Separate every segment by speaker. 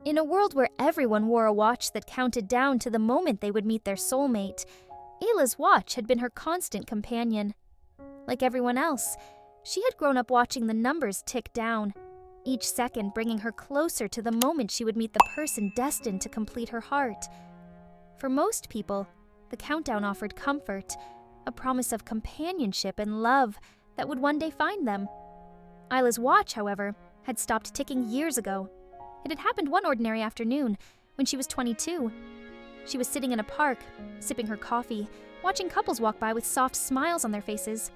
Speaker 1: In a world where everyone wore a watch that counted down to the moment they would meet their soulmate, Aila's watch had been her constant companion. Like everyone else, she had grown up watching the numbers tick down, each second bringing her closer to the moment she would meet the person destined to complete her heart. For most people, the countdown offered comfort, a promise of companionship and love that would one day find them. Aila's watch, however, had stopped ticking years ago. It had happened one ordinary afternoon when she was 22. She was sitting in a park, sipping her coffee, watching couples walk by with soft smiles on their faces.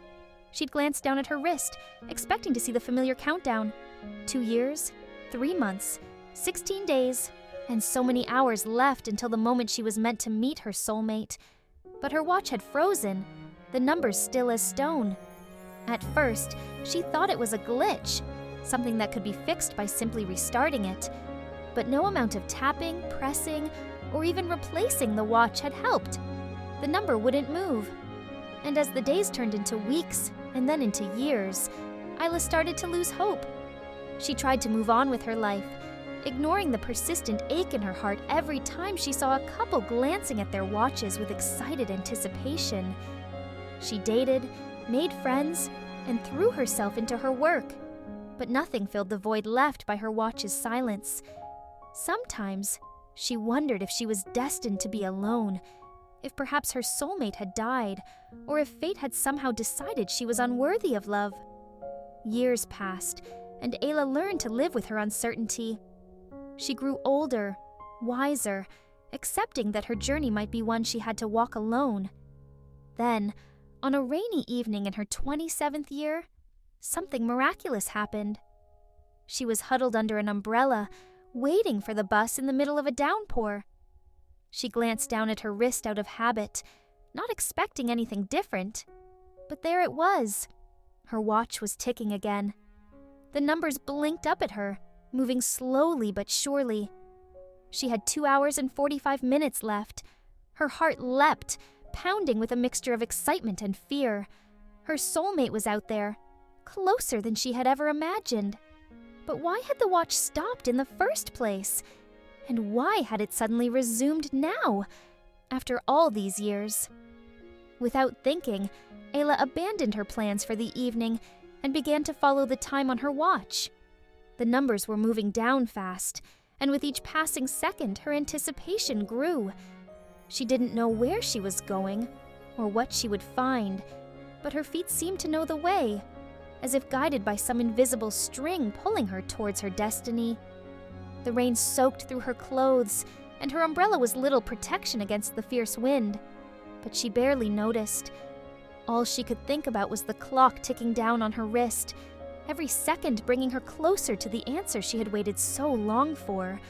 Speaker 1: She'd glanced down at her wrist, expecting to see the familiar countdown. 2 years, 3 months, 16 days, and so many hours left until the moment she was meant to meet her soulmate. But her watch had frozen, the numbers still as stone. At first, she thought it was a glitch, something that could be fixed by simply restarting it. But no amount of tapping, pressing, or even replacing the watch had helped. The number wouldn't move. And as the days turned into weeks and then into years, Aila started to lose hope. She tried to move on with her life, ignoring the persistent ache in her heart every time she saw a couple glancing at their watches with excited anticipation. She dated, made friends, and threw herself into her work. But nothing filled the void left by her watch's silence. Sometimes, she wondered if she was destined to be alone, if perhaps her soulmate had died, or if fate had somehow decided she was unworthy of love. Years passed, and Aila learned to live with her uncertainty. She grew older, wiser, accepting that her journey might be one she had to walk alone. Then, on a rainy evening in her 27th year, something miraculous happened. She was huddled under an umbrella, waiting for the bus in the middle of a downpour. She glanced down at her wrist out of habit, not expecting anything different. But there it was. Her watch was ticking again. The numbers blinked up at her, moving slowly but surely. She had 2 hours and 45 minutes left. Her heart leapt, pounding with a mixture of excitement and fear. Her soulmate was out there, closer than she had ever imagined. But why had the watch stopped in the first place? And why had it suddenly resumed now, after all these years? Without thinking, Aila abandoned her plans for the evening and began to follow the time on her watch. The numbers were moving down fast, and with each passing second, her anticipation grew. She didn't know where she was going or what she would find, but her feet seemed to know the way, as if guided by some invisible string pulling her towards her destiny. The rain soaked through her clothes, and her umbrella was little protection against the fierce wind. But she barely noticed. All she could think about was the clock ticking down on her wrist, every second bringing her closer to the answer she had waited so long for.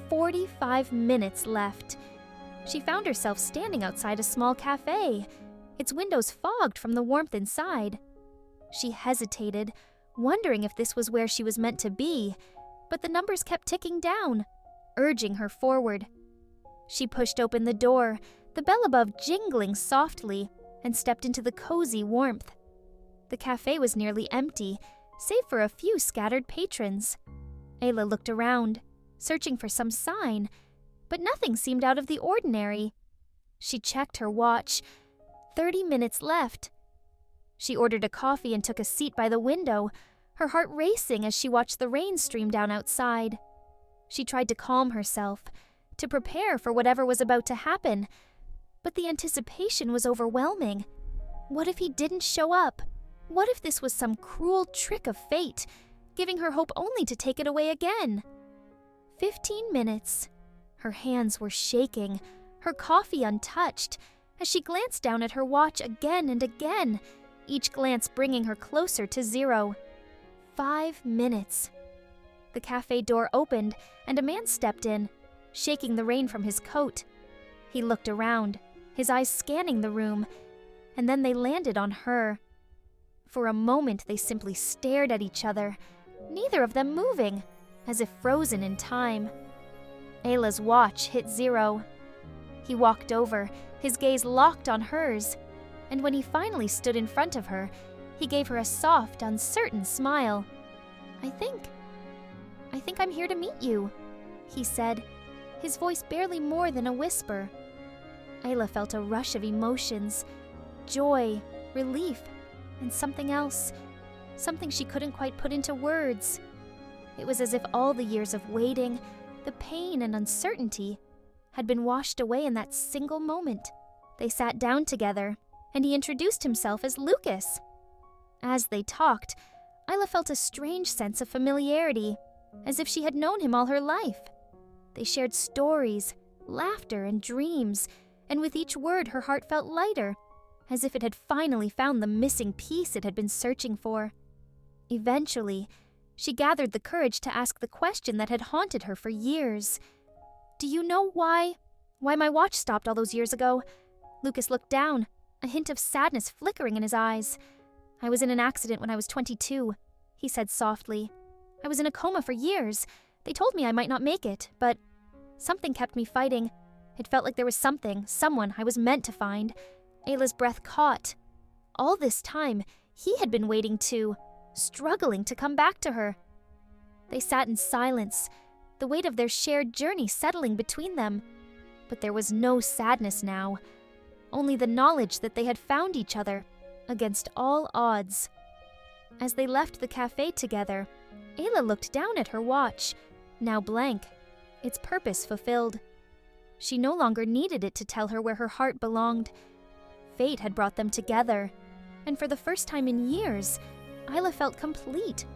Speaker 1: 45 minutes left. She found herself standing outside a small cafe, its windows fogged from the warmth inside. She hesitated, wondering if this was where she was meant to be, but the numbers kept ticking down, urging her forward. She pushed open the door, the bell above jingling softly, and stepped into the cozy warmth. The cafe was nearly empty, save for a few scattered patrons. Aila looked around, searching for some sign, but nothing seemed out of the ordinary. She checked her watch. 30 minutes left. She ordered a coffee and took a seat by the window, her heart racing as she watched the rain stream down outside. She tried to calm herself, to prepare for whatever was about to happen, but the anticipation was overwhelming. What if he didn't show up? What if this was some cruel trick of fate, giving her hope only to take it away again? 15 minutes. Her hands were shaking, her coffee untouched, as she glanced down at her watch again and again, each glance bringing her closer to 0. 5 minutes. The cafe door opened, and a man stepped in, shaking the rain from his coat. He looked around, his eyes scanning the room, and then they landed on her. For a moment, they simply stared at each other, neither of them moving, as if frozen in time. Aila's watch hit 0. He walked over, his gaze locked on hers, and when he finally stood in front of her, he gave her a soft, uncertain smile. I think I'm here to meet you," he said, his voice barely more than a whisper. Aila felt a rush of emotions, joy, relief, and something else, something she couldn't quite put into words. It was as if all the years of waiting, the pain and uncertainty, had been washed away in that single moment. They sat down together, and he introduced himself as Lucas. As they talked, Aila felt a strange sense of familiarity, as if she had known him all her life. They shared stories, laughter, and dreams, and with each word her heart felt lighter, as if it had finally found the missing piece it had been searching for. Eventually, she gathered the courage to ask the question that had haunted her for years. "Do you know why my watch stopped all those years ago?" Lucas looked down, a hint of sadness flickering in his eyes. "I was in an accident when I was 22, he said softly. "I was in a coma for years. They told me I might not make it, but something kept me fighting. It felt like there was someone I was meant to find." Ayla's breath caught. All this time, he had been waiting too, struggling to come back to her. They sat in silence, the weight of their shared journey settling between them. But there was no sadness now, only the knowledge that they had found each other, against all odds. As they left the cafe together, Aila looked down at her watch, now blank, its purpose fulfilled. She no longer needed it to tell her where her heart belonged. Fate had brought them together, and for the first time in years, Aila felt complete.